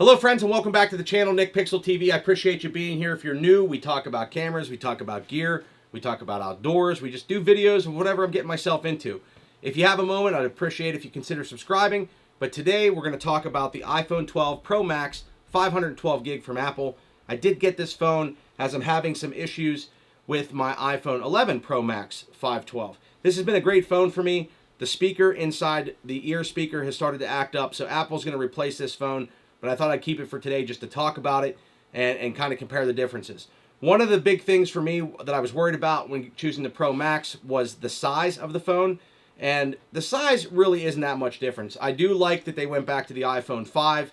Hello friends and welcome back to the channel NickPixelTV. I appreciate you being here. If you're new, we talk about cameras, we talk about gear, we talk about outdoors, we just do videos of whatever I'm getting myself into. If you have a moment, I'd appreciate if you consider subscribing. But today we're going to talk about the iPhone 12 Pro Max 512 gig from Apple. I did get this phone as I'm having some issues with my iPhone 11 Pro Max 512. This has been a great phone for me. The speaker inside the ear speaker has started to act up, so Apple's going to replace this phone. But I thought I'd keep it for today just to talk about it and kind of compare the differences. One of the big things for me that I was worried about when choosing the Pro Max was the size of the phone. And the size really isn't that much difference. I do like that they went back to the iPhone 5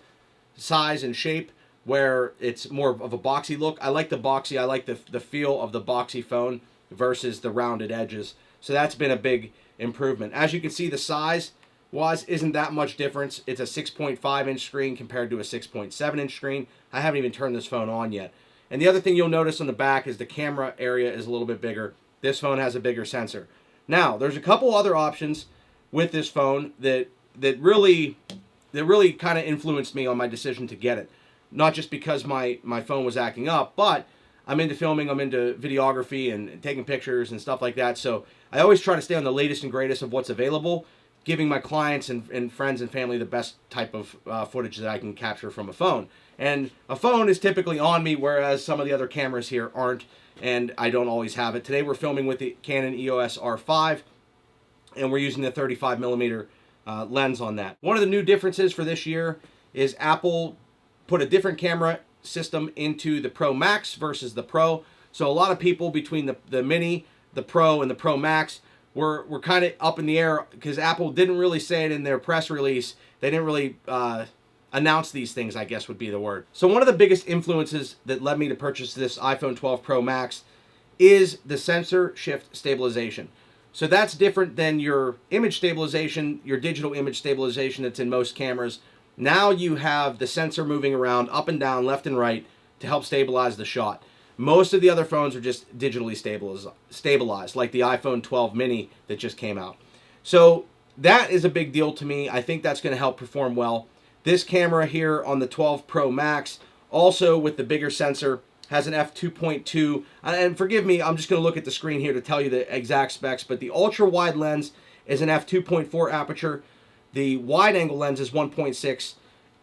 size and shape where it's more of a boxy look. I like the boxy. I like the feel of the boxy phone versus the rounded edges. So that's been a big improvement. As you can see, the size isn't that much difference. It's a 6.5 inch screen compared to a 6.7 inch screen. I haven't even turned this phone on yet. And the other thing you'll notice on the back is the camera area is a little bit bigger. This phone has a bigger sensor. Now, there's a couple other options with this phone that really kind of influenced me on my decision to get it. Not just because my phone was acting up, but I'm into filming, I'm into videography and taking pictures and stuff like that. So I always try to stay on the latest and greatest of what's available, giving my clients and friends and family the best type of footage that I can capture from a phone. And a phone is typically on me, whereas some of the other cameras here aren't, and I don't always have it. Today we're filming with the Canon EOS R5, and we're using the 35mm lens on that. One of the new differences for this year is Apple put a different camera system into the Pro Max versus the Pro. So a lot of people between the Mini, the Pro, and the Pro Max we're kind of up in the air because Apple didn't really say it in their press release. They didn't really announce these things, I guess would be the word. So one of the biggest influences that led me to purchase this iPhone 12 Pro Max is the sensor shift stabilization. So that's different than your image stabilization, your digital image stabilization that's in most cameras. Now you have the sensor moving around up and down, left and right to help stabilize the shot. Most of the other phones are just digitally stabilized, like the iPhone 12 mini that just came out. So that is a big deal to me. I think that's going to help perform well. This camera here on the 12 Pro Max, also with the bigger sensor, has an f2.2. And forgive me, I'm just going to look at the screen here to tell you the exact specs, but the ultra-wide lens is an f2.4 aperture. The wide-angle lens is 1.6,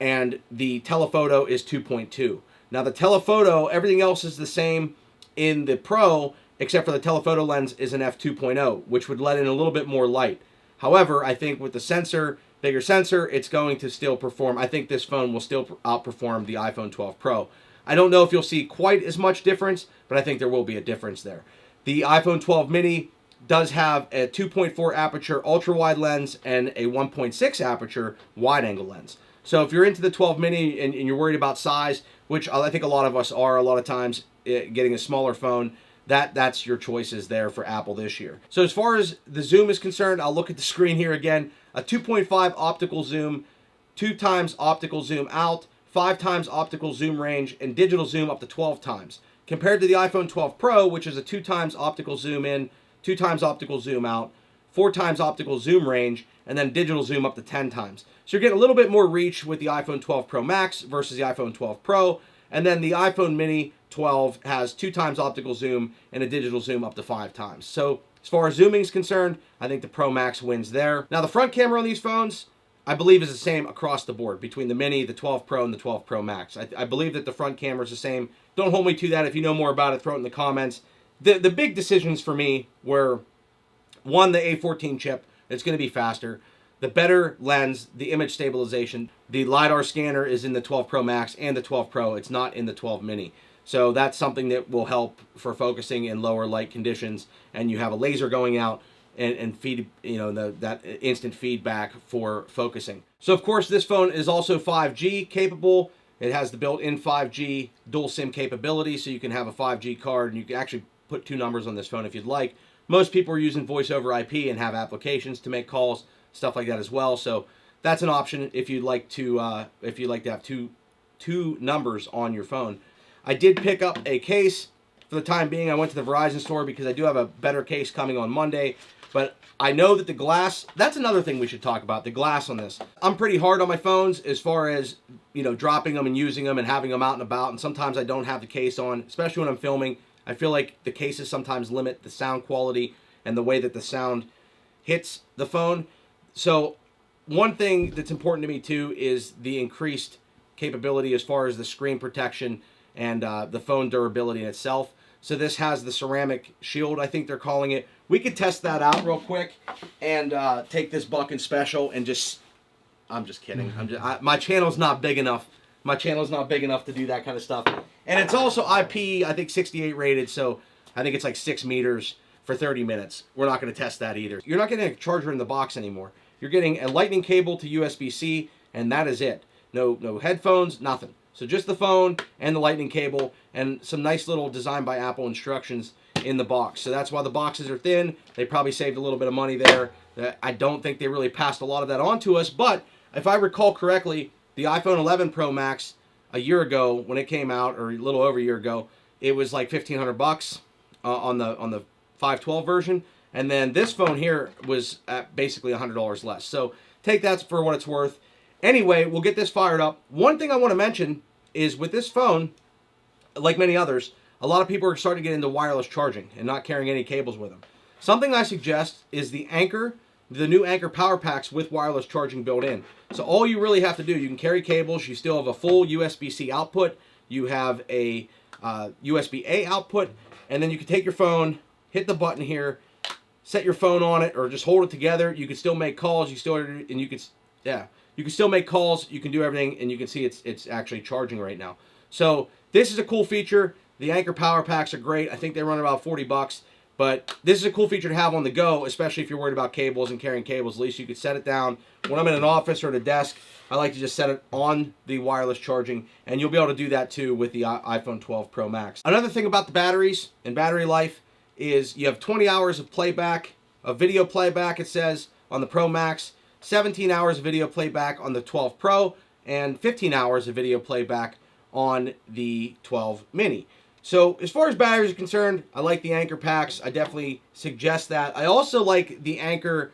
and the telephoto is 2.2. Now the telephoto, everything else is the same in the Pro, except for the telephoto lens is an f2.0, which would let in a little bit more light. However, I think with the sensor, bigger sensor, it's going to still perform. I think this phone will still outperform the iPhone 12 Pro. I don't know if you'll see quite as much difference, but I think there will be a difference there. The iPhone 12 mini does have a 2.4 aperture ultra-wide lens and a 1.6 aperture wide-angle lens. So if you're into the 12 mini and you're worried about size, which I think a lot of us are a lot of times, getting a smaller phone, that's your choices there for Apple this year. So as far as the zoom is concerned, I'll look at the screen here again. A 2.5 optical zoom, 2 times optical zoom out, 5 times optical zoom range, and digital zoom up to 12 times. Compared to the iPhone 12 Pro, which is a 2 times optical zoom in, 2 times optical zoom out, 4 times optical zoom range, and then digital zoom up to 10 times. So you're getting a little bit more reach with the iPhone 12 Pro Max versus the iPhone 12 Pro. And then the iPhone Mini 12 has 2 times optical zoom and a digital zoom up to 5 times. So as far as zooming is concerned, I think the Pro Max wins there. Now the front camera on these phones, I believe is the same across the board between the Mini, the 12 Pro, and the 12 Pro Max. I believe that the front camera is the same. Don't hold me to that. If you know more about it, throw it in the comments. The big decisions for me were, one, the A14 chip. It's going to be faster. The better lens, the image stabilization. The LiDAR scanner is in the 12 Pro Max and the 12 Pro. It's not in the 12 Mini. So that's something that will help for focusing in lower light conditions. And you have a laser going out and feed, that instant feedback for focusing. So of course this phone is also 5G capable. It has the built-in 5G dual SIM capability, so you can have a 5G card and you can actually put 2 numbers on this phone if you'd like. Most people are using voice over IP and have applications to make calls, stuff like that as well. So that's an option if you'd like to have two numbers on your phone. I did pick up a case for the time being. I went to the Verizon store because I do have a better case coming on Monday. But I know that the glass, that's another thing we should talk about, the glass on this. I'm pretty hard on my phones as far as, you know, dropping them and using them and having them out and about. And sometimes I don't have the case on, especially when I'm filming. I feel like the cases sometimes limit the sound quality and the way that the sound hits the phone. So one thing that's important to me too is the increased capability as far as the screen protection and the phone durability in itself. So this has the ceramic shield, I think they're calling it. We could test that out real quick and take this Buckin' Special and just, I'm just kidding. My channel's not big enough. My channel's not big enough to do that kind of stuff. And it's also IP, I think 68 rated, so I think it's like 6 meters for 30 minutes. We're not going to test that either. You're not getting a charger in the box anymore. You're getting a lightning cable to USB-C, and that is it. No headphones, nothing. So just the phone and the lightning cable and some nice little Design by Apple instructions in the box. So that's why the boxes are thin. They probably saved a little bit of money there. I don't think they really passed a lot of that on to us, but if I recall correctly, the iPhone 11 Pro Max a year ago when it came out, or a little over a year ago, it was like $1,500 on the 512 version, and then this phone here was at basically $100 less. So take that for what it's worth. Anyway, we'll get this fired up. One thing I want to mention is with this phone, like many others, a lot of people are starting to get into wireless charging and not carrying any cables with them. Something I suggest is the new Anker power packs with wireless charging built in. So all you really have to do, you can carry cables, you still have a full USB-C output, you have a USB-A output, and then you can take your phone, hit the button here, set your phone on it, or just hold it together. You can still make calls, you can still make calls, you can do everything, and you can see it's actually charging right now. So this is a cool feature. The Anker power packs are great. I think they run about 40 bucks. But this is a cool feature to have on the go, especially if you're worried about cables and carrying cables. At least you could set it down. When I'm in an office or at a desk, I like to just set it on the wireless charging, and you'll be able to do that too with the iPhone 12 Pro Max. Another thing about the batteries and battery life is you have 20 hours of playback, of video playback, it says, on the Pro Max, 17 hours of video playback on the 12 Pro, and 15 hours of video playback on the 12 Mini. So as far as batteries are concerned, I like the Anker packs. I definitely suggest that. I also like the Anker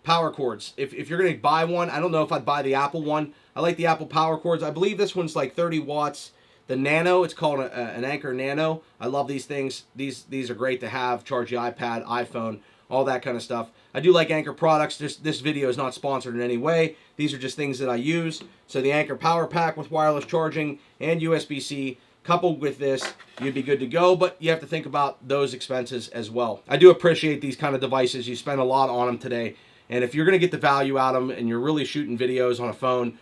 power cords. If you're going to buy one, I don't know if I'd buy the Apple one. I like the Apple power cords. I believe this one's like 30 watts. The Nano, it's called an Anker Nano. I love these things. These are great to have. Charge your iPad, iPhone, all that kind of stuff. I do like Anker products. This video is not sponsored in any way. These are just things that I use. So the Anker power pack with wireless charging and USB-C, coupled with this, you'd be good to go, but you have to think about those expenses as well. I do appreciate these kind of devices. You spend a lot on them today, and if you're going to get the value out of them and you're really shooting videos on a phone,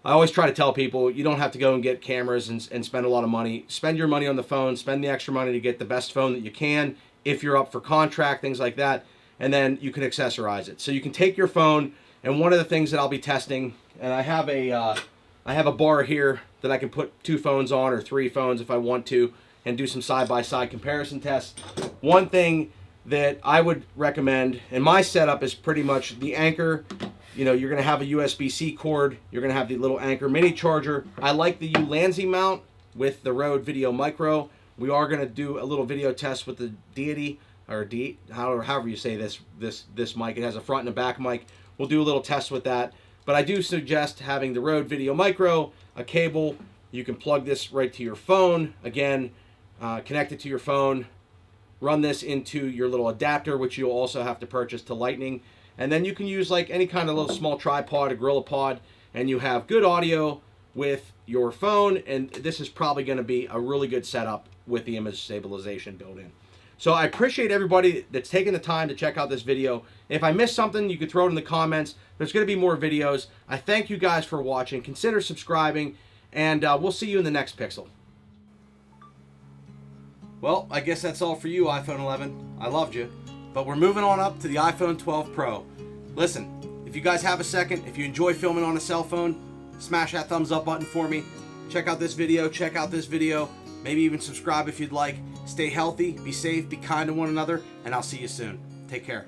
I always try to tell people you don't have to go and get cameras and spend a lot of money. Spend your money on the phone, spend the extra money to get the best phone that you can if you're up for contract, things like that, and then you can accessorize it. So you can take your phone, and one of the things that I'll be testing, and I have a bar here that I can put 2 phones on or 3 phones if I want to and do some side-by-side comparison tests. One thing that I would recommend, and my setup is pretty much the Anker. You know, you're going to have a USB-C cord. You're going to have the little Anker mini charger. I like the Ulanzi mount with the Rode Video Micro. We are going to do a little video test with the Deity, or however you say this mic. It has a front and a back mic. We'll do a little test with that. But I do suggest having the Rode Video Micro, a cable. You can plug this right to your phone. Again, connect it to your phone. Run this into your little adapter, which you'll also have to purchase to Lightning. And then you can use like any kind of little small tripod, a gorilla pod, and you have good audio with your phone. And this is probably going to be a really good setup with the image stabilization built in. So I appreciate everybody that's taking the time to check out this video. If I missed something, you can throw it in the comments. There's going to be more videos. I thank you guys for watching. Consider subscribing, and we'll see you in the next Pixel. Well, I guess that's all for you, iPhone 11. I loved you. But we're moving on up to the iPhone 12 Pro. Listen, if you guys have a second, if you enjoy filming on a cell phone, smash that thumbs up button for me. Check out this video. Check out this video. Maybe even subscribe if you'd like. Stay healthy, be safe, be kind to one another, and I'll see you soon. Take care.